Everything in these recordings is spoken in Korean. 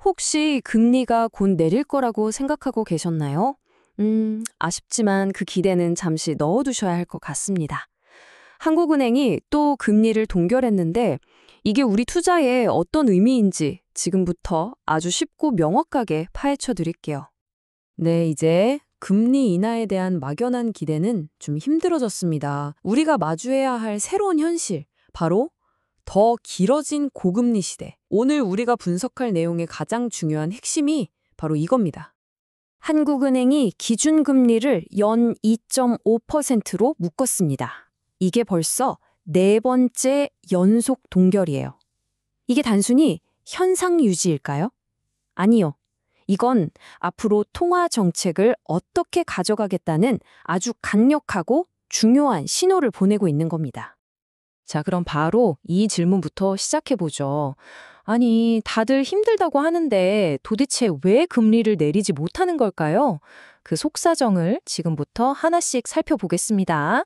혹시 금리가 곧 내릴 거라고 생각하고 계셨나요? 아쉽지만 그 기대는 잠시 넣어두셔야 할 것 같습니다. 한국은행이 또 금리를 동결했는데 이게 우리 투자에 어떤 의미인지 지금부터 아주 쉽고 명확하게 파헤쳐 드릴게요. 네, 이제 금리 인하에 대한 막연한 기대는 좀 힘들어졌습니다. 우리가 마주해야 할 새로운 현실, 바로 더 길어진 고금리 시대. 오늘 우리가 분석할 내용의 가장 중요한 핵심이 바로 이겁니다. 한국은행이 기준금리를 연 2.5%로 묶었습니다. 이게 벌써 네 번째 연속 동결이에요. 이게 단순히 현상 유지일까요? 아니요. 이건 앞으로 통화 정책을 어떻게 가져가겠다는 아주 강력하고 중요한 신호를 보내고 있는 겁니다. 자, 그럼 바로 이 질문부터 시작해보죠. 아니, 다들 힘들다고 하는데 도대체 왜 금리를 내리지 못하는 걸까요? 그 속사정을 지금부터 하나씩 살펴보겠습니다.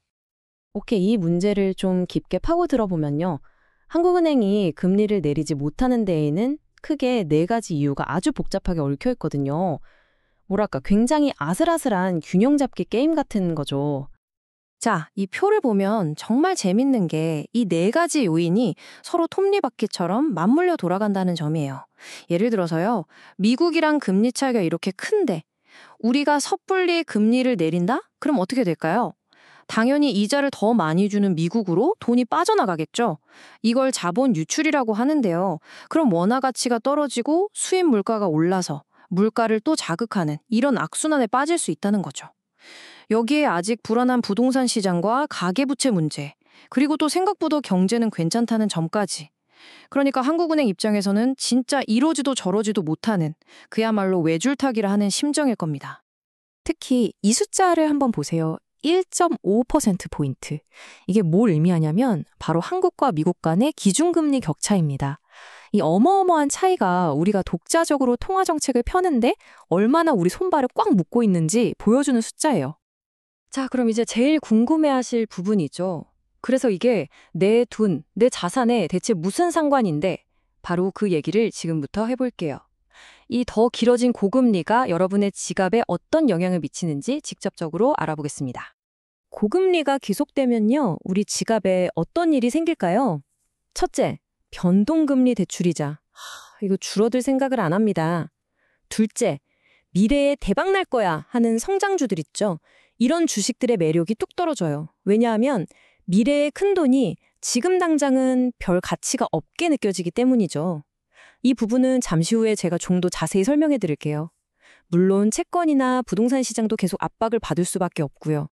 오케이, 이 문제를 좀 깊게 파고 들어보면요. 한국은행이 금리를 내리지 못하는 데에는 크게 네 가지 이유가 아주 복잡하게 얽혀 있거든요. 뭐랄까, 굉장히 아슬아슬한 균형 잡기 게임 같은 거죠. 자, 이 표를 보면 정말 재밌는 게 이 네 가지 요인이 서로 톱니바퀴처럼 맞물려 돌아간다는 점이에요. 예를 들어서요, 미국이랑 금리 차이가 이렇게 큰데 우리가 섣불리 금리를 내린다? 그럼 어떻게 될까요? 당연히 이자를 더 많이 주는 미국으로 돈이 빠져나가겠죠. 이걸 자본 유출이라고 하는데요. 그럼 원화 가치가 떨어지고 수입 물가가 올라서 물가를 또 자극하는 이런 악순환에 빠질 수 있다는 거죠. 여기에 아직 불안한 부동산 시장과 가계부채 문제, 그리고 또 생각보다 경제는 괜찮다는 점까지. 그러니까 한국은행 입장에서는 진짜 이러지도 저러지도 못하는 그야말로 외줄타기를 하는 심정일 겁니다. 특히 이 숫자를 한번 보세요. 1.5%포인트. 이게 뭘 의미하냐면 바로 한국과 미국 간의 기준금리 격차입니다. 이 어마어마한 차이가 우리가 독자적으로 통화정책을 펴는데 얼마나 우리 손발을 꽉 묶고 있는지 보여주는 숫자예요. 자, 그럼 이제 제일 궁금해하실 부분이죠. 그래서 이게 내 돈, 내 자산에 대체 무슨 상관인데 바로 그 얘기를 지금부터 해볼게요. 이 더 길어진 고금리가 여러분의 지갑에 어떤 영향을 미치는지 직접적으로 알아보겠습니다. 고금리가 계속되면요, 우리 지갑에 어떤 일이 생길까요? 첫째, 변동금리 대출이자. 이거 줄어들 생각을 안 합니다. 둘째, 미래에 대박 날 거야 하는 성장주들 있죠. 이런 주식들의 매력이 뚝 떨어져요. 왜냐하면 미래의 큰돈이 지금 당장은 별 가치가 없게 느껴지기 때문이죠. 이 부분은 잠시 후에 제가 좀 더 자세히 설명해 드릴게요. 물론 채권이나 부동산 시장도 계속 압박을 받을 수밖에 없고요.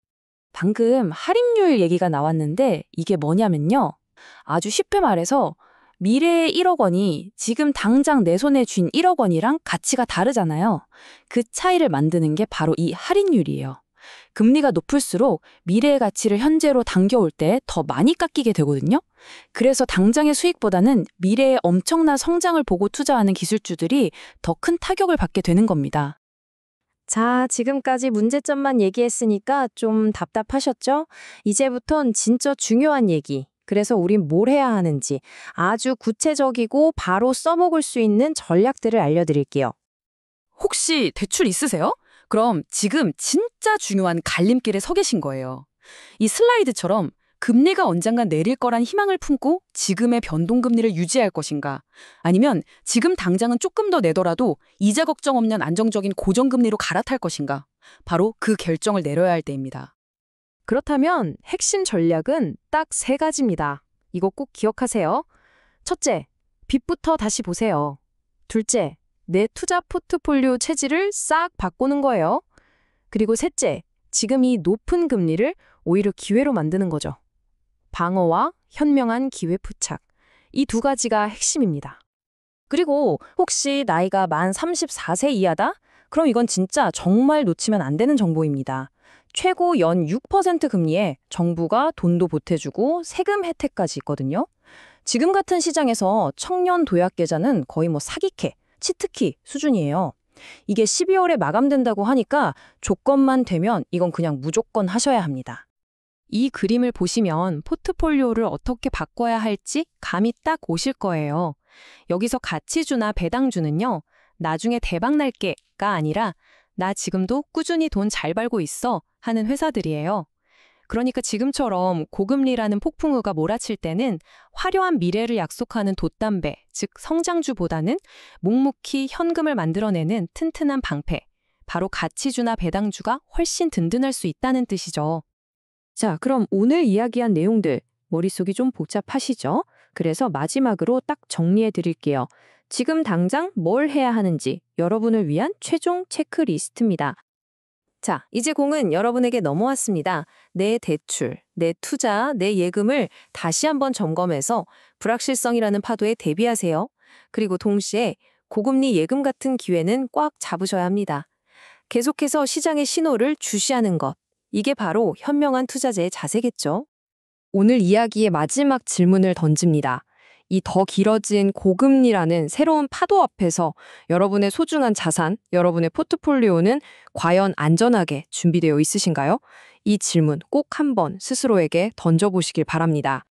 방금 할인율 얘기가 나왔는데 이게 뭐냐면요. 아주 쉽게 말해서 미래의 1억 원이 지금 당장 내 손에 쥔 1억 원이랑 가치가 다르잖아요. 그 차이를 만드는 게 바로 이 할인율이에요. 금리가 높을수록 미래의 가치를 현재로 당겨올 때 더 많이 깎이게 되거든요. 그래서 당장의 수익보다는 미래의 엄청난 성장을 보고 투자하는 기술주들이 더 큰 타격을 받게 되는 겁니다. 자, 지금까지 문제점만 얘기했으니까 좀 답답하셨죠? 이제부턴 진짜 중요한 얘기. 그래서 우린 뭘 해야 하는지 아주 구체적이고 바로 써먹을 수 있는 전략들을 알려드릴게요. 혹시 대출 있으세요? 그럼 지금 진짜 중요한 갈림길에 서 계신 거예요. 이 슬라이드처럼 금리가 언젠간 내릴 거란 희망을 품고 지금의 변동금리를 유지할 것인가? 아니면 지금 당장은 조금 더 내더라도 이자 걱정 없는 안정적인 고정금리로 갈아탈 것인가? 바로 그 결정을 내려야 할 때입니다. 그렇다면 핵심 전략은 딱 세 가지입니다. 이거 꼭 기억하세요. 첫째, 빚부터 다시 보세요. 둘째, 내 투자 포트폴리오 체질을 싹 바꾸는 거예요. 그리고 셋째, 지금 이 높은 금리를 오히려 기회로 만드는 거죠. 방어와 현명한 기회 포착. 이 두 가지가 핵심입니다. 그리고 혹시 나이가 만 34세 이하다? 그럼 이건 진짜 정말 놓치면 안 되는 정보입니다. 최고 연 6% 금리에 정부가 돈도 보태주고 세금 혜택까지 있거든요. 지금 같은 시장에서 청년 도약 계좌는 거의 사기캐, 치트키 수준이에요. 이게 12월에 마감된다고 하니까 조건만 되면 이건 그냥 무조건 하셔야 합니다. 이 그림을 보시면 포트폴리오를 어떻게 바꿔야 할지 감이 딱 오실 거예요. 여기서 가치주나 배당주는요, 나중에 대박 날게가 아니라 나 지금도 꾸준히 돈 잘 벌고 있어 하는 회사들이에요. 그러니까 지금처럼 고금리라는 폭풍우가 몰아칠 때는 화려한 미래를 약속하는 돛담배, 즉 성장주보다는 묵묵히 현금을 만들어내는 튼튼한 방패, 바로 가치주나 배당주가 훨씬 든든할 수 있다는 뜻이죠. 자, 그럼 오늘 이야기한 내용들 머릿속이 좀 복잡하시죠? 그래서 마지막으로 딱 정리해 드릴게요. 지금 당장 뭘 해야 하는지 여러분을 위한 최종 체크리스트입니다. 자, 이제 공은 여러분에게 넘어왔습니다. 내 대출, 내 투자, 내 예금을 다시 한번 점검해서 불확실성이라는 파도에 대비하세요. 그리고 동시에 고금리 예금 같은 기회는 꽉 잡으셔야 합니다. 계속해서 시장의 신호를 주시하는 것. 이게 바로 현명한 투자자의 자세겠죠. 오늘 이야기의 마지막 질문을 던집니다. 이 더 길어진 고금리라는 새로운 파도 앞에서 여러분의 소중한 자산, 여러분의 포트폴리오는 과연 안전하게 준비되어 있으신가요? 이 질문 꼭 한번 스스로에게 던져보시길 바랍니다.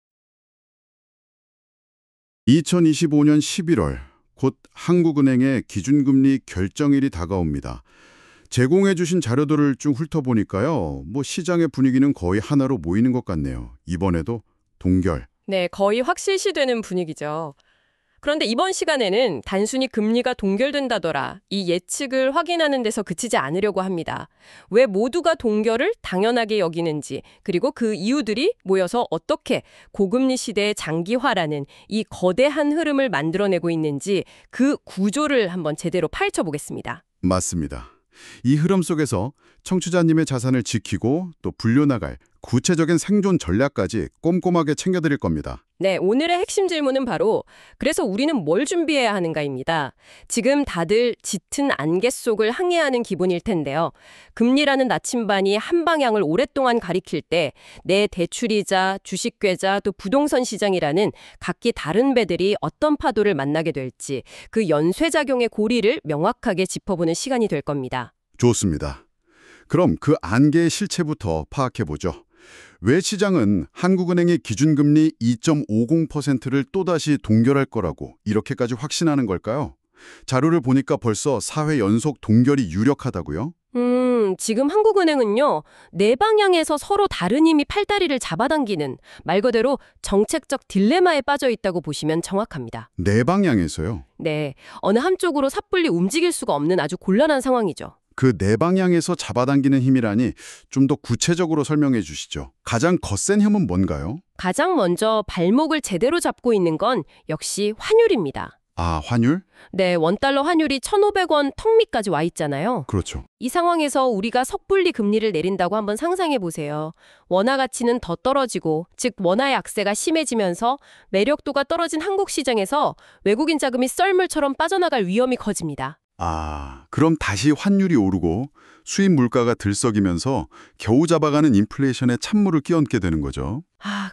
2025년 11월 곧 한국은행의 기준금리 결정일이 다가옵니다. 제공해 주신 자료들을 쭉 훑어보니까요. 시장의 분위기는 거의 하나로 모이는 것 같네요. 이번에도 동결. 네, 거의 확실시되는 분위기죠. 그런데 이번 시간에는 단순히 금리가 동결된다더라 이 예측을 확인하는 데서 그치지 않으려고 합니다. 왜 모두가 동결을 당연하게 여기는지, 그리고 그 이유들이 모여서 어떻게 고금리 시대의 장기화라는 이 거대한 흐름을 만들어내고 있는지 그 구조를 한번 제대로 파헤쳐 보겠습니다. 맞습니다. 이 흐름 속에서 청취자님의 자산을 지키고 또 불려나갈 구체적인 생존 전략까지 꼼꼼하게 챙겨드릴 겁니다. 네, 오늘의 핵심 질문은 바로 그래서 우리는 뭘 준비해야 하는가입니다. 지금 다들 짙은 안개 속을 항해하는 기분일 텐데요. 금리라는 나침반이 한 방향을 오랫동안 가리킬 때 내 대출이자 주식계좌 또 부동산 시장이라는 각기 다른 배들이 어떤 파도를 만나게 될지 그 연쇄작용의 고리를 명확하게 짚어보는 시간이 될 겁니다. 좋습니다. 그럼 그 안개의 실체부터 파악해보죠. 왜 시장은 한국은행의 기준금리 2.50%를 또다시 동결할 거라고 이렇게까지 확신하는 걸까요? 자료를 보니까 벌써 4회 연속 동결이 유력하다고요? 지금 한국은행은요, 네 방향에서 서로 다른 힘이 팔다리를 잡아당기는 말 그대로 정책적 딜레마에 빠져 있다고 보시면 정확합니다. 네 방향에서요? 네, 어느 한쪽으로 섣불리 움직일 수가 없는 아주 곤란한 상황이죠. 그 네 방향에서 잡아당기는 힘이라니 좀 더 구체적으로 설명해 주시죠. 가장 거센 힘은 뭔가요? 가장 먼저 발목을 제대로 잡고 있는 건 역시 환율입니다. 아, 환율? 네, 원달러 환율이 1,500원 턱 밑까지 와 있잖아요. 그렇죠. 이 상황에서 우리가 섣불리 금리를 내린다고 한번 상상해 보세요. 원화 가치는 더 떨어지고, 즉 원화의 악세가 심해지면서 매력도가 떨어진 한국 시장에서 외국인 자금이 썰물처럼 빠져나갈 위험이 커집니다. 아, 그럼 다시 환율이 오르고 수입 물가가 들썩이면서 겨우 잡아가는 인플레이션에 찬물을 끼얹게 되는 거죠.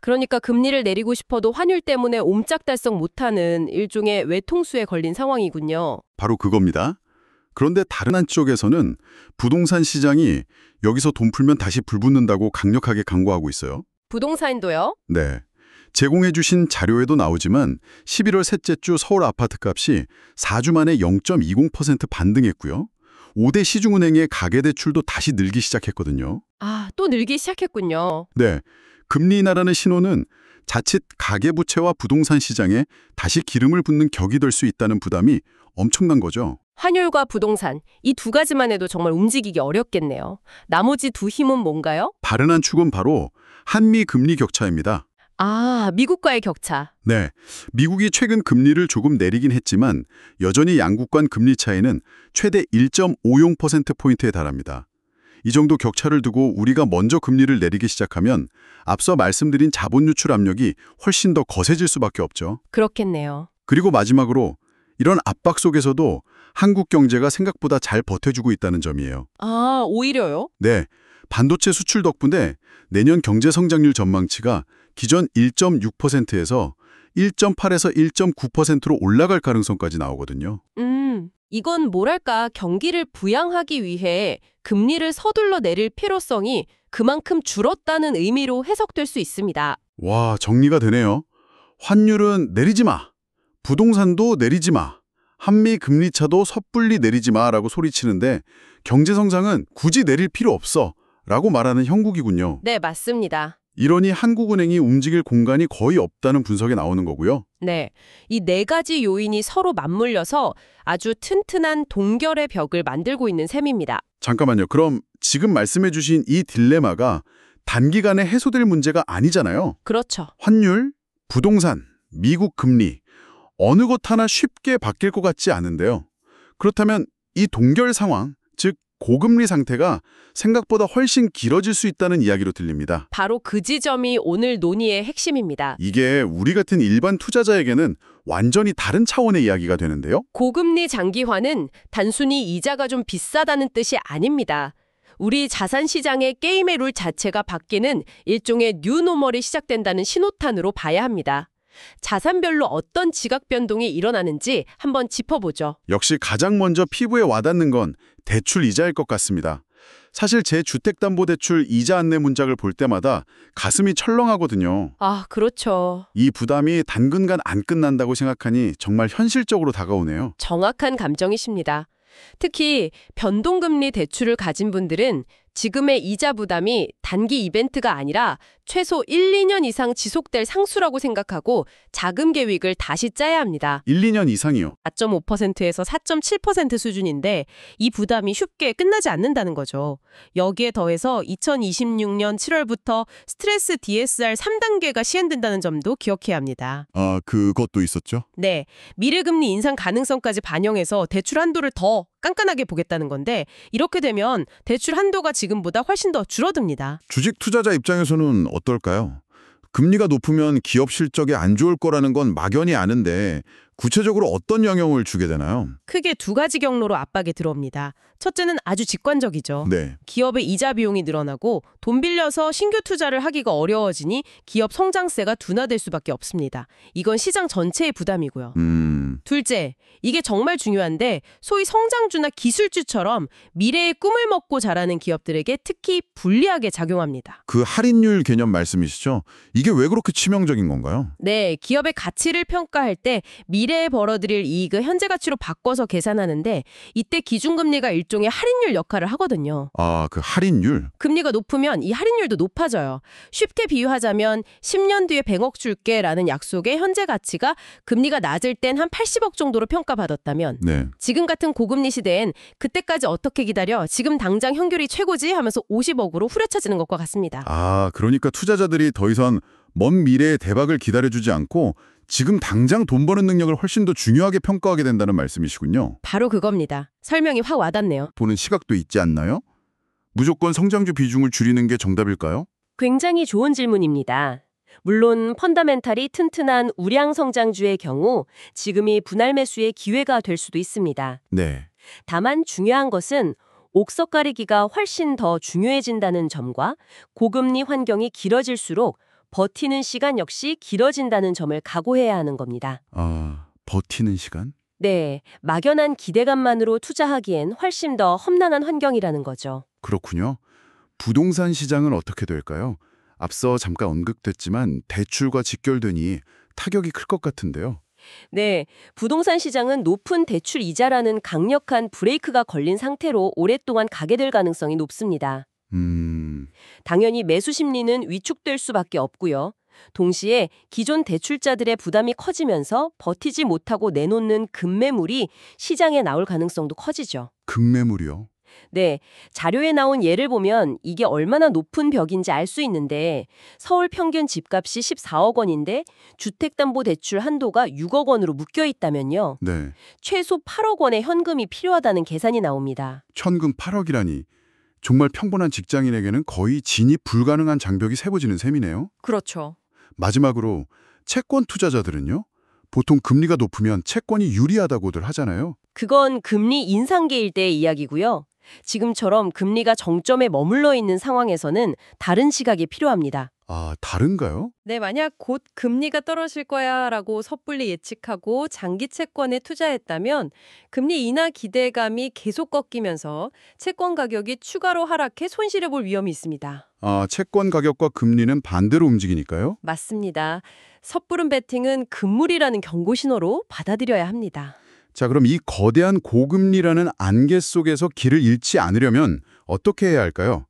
그러니까 금리를 내리고 싶어도 환율 때문에 옴짝달싹 못하는 일종의 외통수에 걸린 상황이군요. 바로 그겁니다. 그런데 다른 한쪽에서는 부동산 시장이 여기서 돈 풀면 다시 불붙는다고 강력하게 강구하고 있어요. 부동산도요? 네. 제공해 주신 자료에도 나오지만 11월 셋째 주 서울 아파트 값이 4주 만에 0.20% 반등했고요. 5대 시중은행의 가계대출도 다시 늘기 시작했거든요. 또 늘기 시작했군요. 네. 금리 인하라는 신호는 자칫 가계부채와 부동산 시장에 다시 기름을 붓는 격이 될 수 있다는 부담이 엄청난 거죠. 환율과 부동산, 이 두 가지만 해도 정말 움직이기 어렵겠네요. 나머지 두 힘은 뭔가요? 다른 한 축은 바로 한미 금리 격차입니다. 미국과의 격차. 네, 미국이 최근 금리를 조금 내리긴 했지만 여전히 양국 간 금리 차이는 최대 1.50%포인트에 달합니다. 이 정도 격차를 두고 우리가 먼저 금리를 내리기 시작하면 앞서 말씀드린 자본 유출 압력이 훨씬 더 거세질 수밖에 없죠. 그렇겠네요. 그리고 마지막으로 이런 압박 속에서도 한국 경제가 생각보다 잘 버텨주고 있다는 점이에요. 오히려요? 네, 반도체 수출 덕분에 내년 경제 성장률 전망치가 기존 1.6%에서 1.8에서 1.9%로 올라갈 가능성까지 나오거든요. 이건 뭐랄까 경기를 부양하기 위해 금리를 서둘러 내릴 필요성이 그만큼 줄었다는 의미로 해석될 수 있습니다. 와, 정리가 되네요. 환율은 내리지 마. 부동산도 내리지 마. 한미 금리차도 섣불리 내리지 마라고 소리치는데 경제 성장은 굳이 내릴 필요 없어 라고 말하는 형국이군요. 네, 맞습니다. 이러니 한국은행이 움직일 공간이 거의 없다는 분석에 나오는 거고요. 네, 이 네 가지 요인이 서로 맞물려서 아주 튼튼한 동결의 벽을 만들고 있는 셈입니다. 잠깐만요. 그럼 지금 말씀해 주신 이 딜레마가 단기간에 해소될 문제가 아니잖아요. 그렇죠. 환율, 부동산, 미국 금리 어느 것 하나 쉽게 바뀔 것 같지 않은데요. 그렇다면 이 동결 상황, 즉 고금리 상태가 생각보다 훨씬 길어질 수 있다는 이야기로 들립니다. 바로 그 지점이 오늘 논의의 핵심입니다. 이게 우리 같은 일반 투자자에게는 완전히 다른 차원의 이야기가 되는데요. 고금리 장기화는 단순히 이자가 좀 비싸다는 뜻이 아닙니다. 우리 자산 시장의 게임의 룰 자체가 바뀌는 일종의 뉴노멀이 시작된다는 신호탄으로 봐야 합니다. 자산별로 어떤 지각 변동이 일어나는지 한번 짚어보죠. 역시 가장 먼저 피부에 와닿는 건 대출 이자일 것 같습니다. 사실 제 주택담보대출 이자 안내 문짝을 볼 때마다 가슴이 철렁하거든요. 아, 그렇죠. 이 부담이 단근간 안 끝난다고 생각하니 정말 현실적으로 다가오네요. 정확한 감정이십니다. 특히 변동금리 대출을 가진 분들은 지금의 이자 부담이 단기 이벤트가 아니라 최소 1, 2년 이상 지속될 상수라고 생각하고 자금 계획을 다시 짜야 합니다. 1, 2년 이상이요. 4.5%에서 4.7% 수준인데 이 부담이 쉽게 끝나지 않는다는 거죠. 여기에 더해서 2026년 7월부터 스트레스 DSR 3단계가 시행된다는 점도 기억해야 합니다. 아, 그것도 있었죠? 네, 미래금리 인상 가능성까지 반영해서 대출 한도를 더 깐깐하게 보겠다는 건데 이렇게 되면 대출 한도가 지금보다 훨씬 더 줄어듭니다. 주식 투자자 입장에서는 어떨까요? 금리가 높으면 기업 실적에 안 좋을 거라는 건 막연히 아는데 구체적으로 어떤 영향을 주게 되나요? 크게 두 가지 경로로 압박이 들어옵니다. 첫째는 아주 직관적이죠. 네. 기업의 이자 비용이 늘어나고 돈 빌려서 신규 투자를 하기가 어려워지니 기업 성장세가 둔화될 수밖에 없습니다. 이건 시장 전체의 부담이고요. 둘째, 이게 정말 중요한데 소위 성장주나 기술주처럼 미래의 꿈을 먹고 자라는 기업들에게 특히 불리하게 작용합니다. 그 할인율 개념 말씀이시죠? 이게 왜 그렇게 치명적인 건가요? 네, 기업의 가치를 평가할 때 미래에 벌어들일 이익을 현재 가치로 바꿔서 계산하는데 이때 기준금리가 일종의 할인율 역할을 하거든요. 아, 그 할인율? 금리가 높으면 이 할인율도 높아져요. 쉽게 비유하자면 10년 뒤에 100억 줄게라는 약속의 현재 가치가 금리가 낮을 땐 한 80억 정도로 평가받았다면 네. 지금 같은 고금리 시대엔 그때까지 어떻게 기다려 지금 당장 현금이 최고지 하면서 50억으로 후려쳐지는 것과 같습니다. 아, 그러니까 투자자들이 더 이상 먼 미래의 대박을 기다려주지 않고 지금 당장 돈 버는 능력을 훨씬 더 중요하게 평가하게 된다는 말씀이시군요. 바로 그겁니다. 설명이 확 와닿네요. 보는 시각도 있지 않나요? 무조건 성장주 비중을 줄이는 게 정답일까요? 굉장히 좋은 질문입니다. 물론 펀더멘탈이 튼튼한 우량 성장주의 경우 지금이 분할 매수의 기회가 될 수도 있습니다. 네. 다만 중요한 것은 옥석 가리기가 훨씬 더 중요해진다는 점과 고금리 환경이 길어질수록 버티는 시간 역시 길어진다는 점을 각오해야 하는 겁니다. 아, 버티는 시간? 네, 막연한 기대감만으로 투자하기엔 훨씬 더 험난한 환경이라는 거죠. 그렇군요. 부동산 시장은 어떻게 될까요? 앞서 잠깐 언급됐지만 대출과 직결되니 타격이 클 것 같은데요. 네, 부동산 시장은 높은 대출 이자라는 강력한 브레이크가 걸린 상태로 오랫동안 가게 될 가능성이 높습니다. 당연히 매수 심리는 위축될 수밖에 없고요. 동시에 기존 대출자들의 부담이 커지면서 버티지 못하고 내놓는 급매물이 시장에 나올 가능성도 커지죠. 급매물이요? 네, 자료에 나온 예를 보면 이게 얼마나 높은 벽인지 알 수 있는데 서울 평균 집값이 14억 원인데 주택담보대출 한도가 6억 원으로 묶여 있다면요. 네. 최소 8억 원의 현금이 필요하다는 계산이 나옵니다. 현금 8억이라니 정말 평범한 직장인에게는 거의 진입 불가능한 장벽이 세워지는 셈이네요. 그렇죠. 마지막으로 채권 투자자들은요? 보통 금리가 높으면 채권이 유리하다고들 하잖아요. 그건 금리 인상기일 때의 이야기고요. 지금처럼 금리가 정점에 머물러 있는 상황에서는 다른 시각이 필요합니다. 아, 다른가요? 네, 만약 곧 금리가 떨어질 거야 라고 섣불리 예측하고 장기 채권에 투자했다면 금리 인하 기대감이 계속 꺾이면서 채권 가격이 추가로 하락해 손실해 볼 위험이 있습니다. 아, 채권 가격과 금리는 반대로 움직이니까요? 맞습니다. 섣부른 베팅은 금물이라는 경고 신호로 받아들여야 합니다. 자, 그럼 이 거대한 고금리라는 안개 속에서 길을 잃지 않으려면 어떻게 해야 할까요?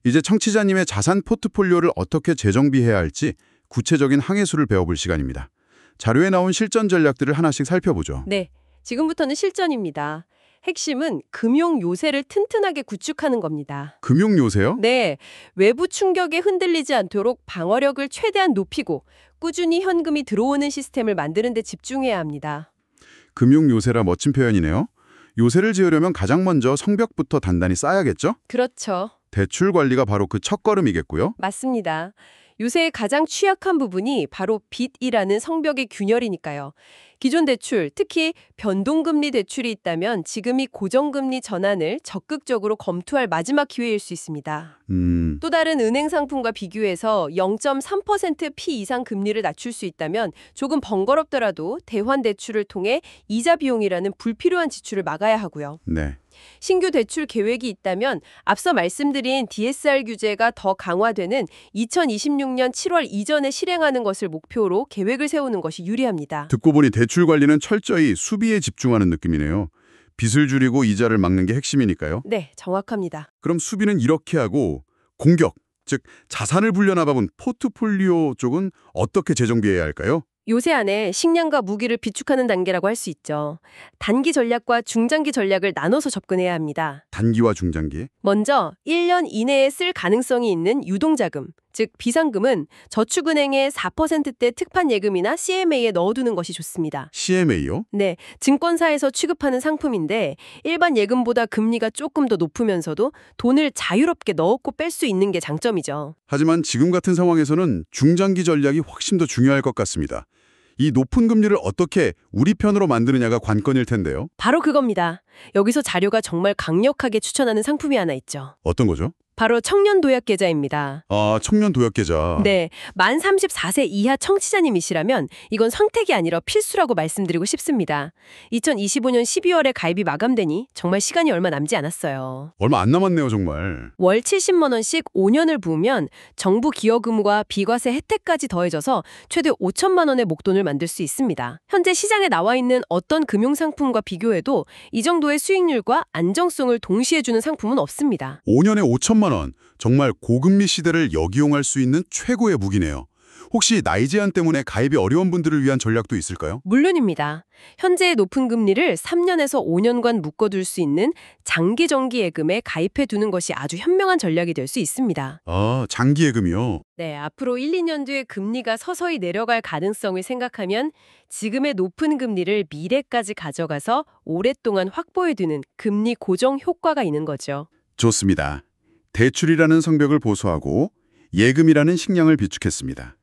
이제 청취자님의 자산 포트폴리오를 어떻게 재정비해야 할지 구체적인 항해수를 배워볼 시간입니다. 자료에 나온 실전 전략들을 하나씩 살펴보죠. 네, 지금부터는 실전입니다. 핵심은 금융 요새를 튼튼하게 구축하는 겁니다. 금융 요새요? 네, 외부 충격에 흔들리지 않도록 방어력을 최대한 높이고 꾸준히 현금이 들어오는 시스템을 만드는 데 집중해야 합니다. 금융 요새라 멋진 표현이네요. 요새를 지으려면 가장 먼저 성벽부터 단단히 쌓아야겠죠? 그렇죠. 대출 관리가 바로 그 첫걸음이겠고요. 맞습니다. 요새의 가장 취약한 부분이 바로 빚이라는 성벽의 균열이니까요. 기존 대출, 특히 변동금리 대출이 있다면 지금이 고정금리 전환을 적극적으로 검토할 마지막 기회일 수 있습니다. 또 다른 은행 상품과 비교해서 0.3% 피 이상 금리를 낮출 수 있다면 조금 번거롭더라도 대환 대출을 통해 이자 비용이라는 불필요한 지출을 막아야 하고요. 네. 신규 대출 계획이 있다면 앞서 말씀드린 DSR 규제가 더 강화되는 2026년 7월 이전에 실행하는 것을 목표로 계획을 세우는 것이 유리합니다. 듣고 보니 대출 관리는 철저히 수비에 집중하는 느낌이네요. 빚을 줄이고 이자를 막는 게 핵심이니까요. 네, 정확합니다. 그럼 수비는 이렇게 하고 공격, 즉 자산을 불려나가본 포트폴리오 쪽은 어떻게 재정비해야 할까요? 요새 안에 식량과 무기를 비축하는 단계라고 할 수 있죠. 단기 전략과 중장기 전략을 나눠서 접근해야 합니다. 단기와 중장기. 먼저 1년 이내에 쓸 가능성이 있는 유동자금, 즉 비상금은 저축은행의 4%대 특판 예금이나 CMA에 넣어두는 것이 좋습니다. CMA요? 네, 증권사에서 취급하는 상품인데 일반 예금보다 금리가 조금 더 높으면서도 돈을 자유롭게 넣었고 뺄 수 있는 게 장점이죠. 하지만 지금 같은 상황에서는 중장기 전략이 훨씬 더 중요할 것 같습니다. 이 높은 금리를 어떻게 우리 편으로 만드느냐가 관건일 텐데요. 바로 그겁니다. 여기서 자료가 정말 강력하게 추천하는 상품이 하나 있죠. 어떤 거죠? 바로 청년 도약 계좌입니다. 아, 청년 도약 계좌. 네, 만 34세 이하 청취자님이시라면 이건 선택이 아니라 필수라고 말씀드리고 싶습니다. 2025년 12월에 가입이 마감되니 정말 시간이 얼마 남지 않았어요. 얼마 안 남았네요, 정말. 월 70만 원씩 5년을 부으면 정부 기여금과 비과세 혜택까지 더해져서 최대 5천만 원의 목돈을 만들 수 있습니다. 현재 시장에 나와 있는 어떤 금융상품과 비교해도 이 정도의 수익률과 안정성을 동시에 주는 상품은 없습니다. 5년에 5천만 원. 정말 고금리 시대를 역이용할 수 있는 최고의 무기네요. 혹시 나이 제한 때문에 가입이 어려운 분들을 위한 전략도 있을까요? 물론입니다. 현재의 높은 금리를 3년에서 5년간 묶어둘 수 있는 장기 정기 예금에 가입해 두는 것이 아주 현명한 전략이 될 수 있습니다. 아, 장기 예금이요? 네, 앞으로 1, 2년 뒤에 금리가 서서히 내려갈 가능성을 생각하면 지금의 높은 금리를 미래까지 가져가서 오랫동안 확보해 두는 금리 고정 효과가 있는 거죠. 좋습니다. 대출이라는 성벽을 보수하고 예금이라는 식량을 비축했습니다.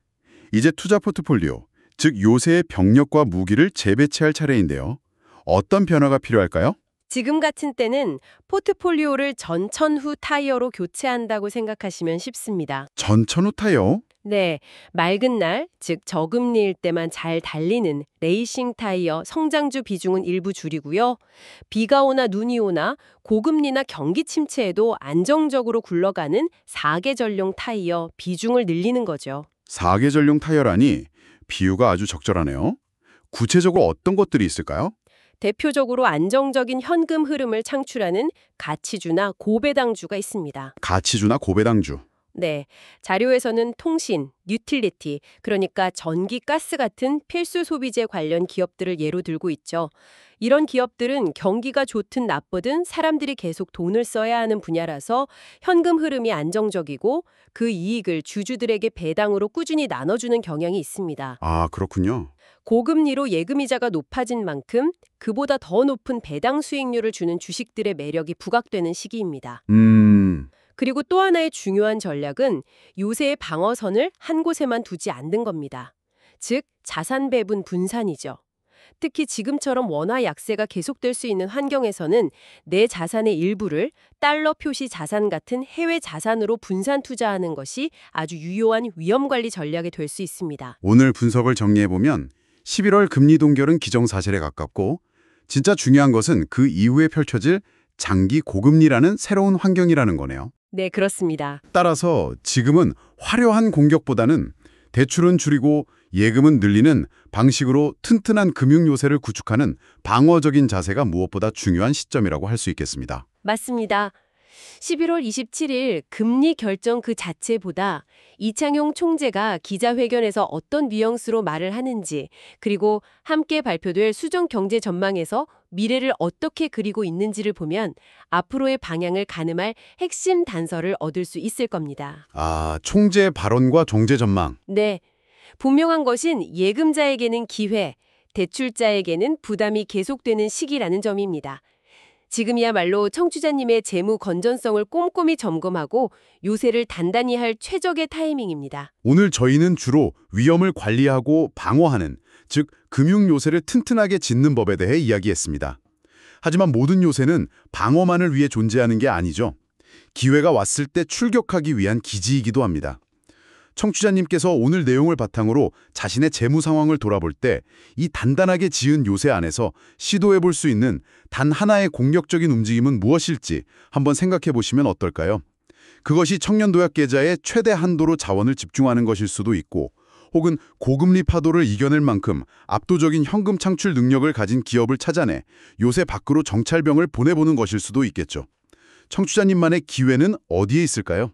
이제 투자 포트폴리오, 즉 요새의 병력과 무기를 재배치할 차례인데요. 어떤 변화가 필요할까요? 지금 같은 때는 포트폴리오를 전천후 타이어로 교체한다고 생각하시면 쉽습니다. 전천후 타이어? 네, 맑은 날, 즉 저금리일 때만 잘 달리는 레이싱 타이어 성장주 비중은 일부 줄이고요. 비가 오나 눈이 오나 고금리나 경기 침체에도 안정적으로 굴러가는 4계절용 타이어 비중을 늘리는 거죠. 4계절용 타이어라니 비유가 아주 적절하네요. 구체적으로 어떤 것들이 있을까요? 대표적으로 안정적인 현금 흐름을 창출하는 가치주나 고배당주가 있습니다. 가치주나 고배당주. 네, 자료에서는 통신, 유틸리티, 그러니까 전기, 가스 같은 필수 소비재 관련 기업들을 예로 들고 있죠. 이런 기업들은 경기가 좋든 나쁘든 사람들이 계속 돈을 써야 하는 분야라서 현금 흐름이 안정적이고 그 이익을 주주들에게 배당으로 꾸준히 나눠주는 경향이 있습니다. 아, 그렇군요. 고금리로 예금이자가 높아진 만큼 그보다 더 높은 배당 수익률을 주는 주식들의 매력이 부각되는 시기입니다. 그리고 또 하나의 중요한 전략은 요새의 방어선을 한 곳에만 두지 않는 겁니다. 즉, 자산 배분 분산이죠. 특히 지금처럼 원화 약세가 계속될 수 있는 환경에서는 내 자산의 일부를 달러 표시 자산 같은 해외 자산으로 분산 투자하는 것이 아주 유효한 위험관리 전략이 될 수 있습니다. 오늘 분석을 정리해보면 11월 금리 동결은 기정사실에 가깝고 진짜 중요한 것은 그 이후에 펼쳐질 장기 고금리라는 새로운 환경이라는 거네요. 네, 그렇습니다. 따라서 지금은 화려한 공격보다는 대출은 줄이고 예금은 늘리는 방식으로 튼튼한 금융 요새를 구축하는 방어적인 자세가 무엇보다 중요한 시점이라고 할 수 있겠습니다. 맞습니다. 11월 27일 금리 결정 그 자체보다 이창용 총재가 기자회견에서 어떤 뉘앙스로 말을 하는지, 그리고 함께 발표될 수정 경제 전망에서 미래를 어떻게 그리고 있는지를 보면 앞으로의 방향을 가늠할 핵심 단서를 얻을 수 있을 겁니다. 아, 총재 발언과 정제 전망. 네. 분명한 것은 예금자에게는 기회, 대출자에게는 부담이 계속되는 시기라는 점입니다. 지금이야말로 청취자님의 재무 건전성을 꼼꼼히 점검하고 요새를 단단히 할 최적의 타이밍입니다. 오늘 저희는 주로 위험을 관리하고 방어하는, 즉 금융 요새를 튼튼하게 짓는 법에 대해 이야기했습니다. 하지만 모든 요새는 방어만을 위해 존재하는 게 아니죠. 기회가 왔을 때 출격하기 위한 기지이기도 합니다. 청취자님께서 오늘 내용을 바탕으로 자신의 재무 상황을 돌아볼 때 이 단단하게 지은 요새 안에서 시도해 볼 수 있는 단 하나의 공격적인 움직임은 무엇일지 한번 생각해 보시면 어떨까요? 그것이 청년 도약 계좌에 최대 한도로 자원을 집중하는 것일 수도 있고, 혹은 고금리 파도를 이겨낼 만큼 압도적인 현금 창출 능력을 가진 기업을 찾아내 요새 밖으로 정찰병을 보내보는 것일 수도 있겠죠. 청취자님만의 기회는 어디에 있을까요?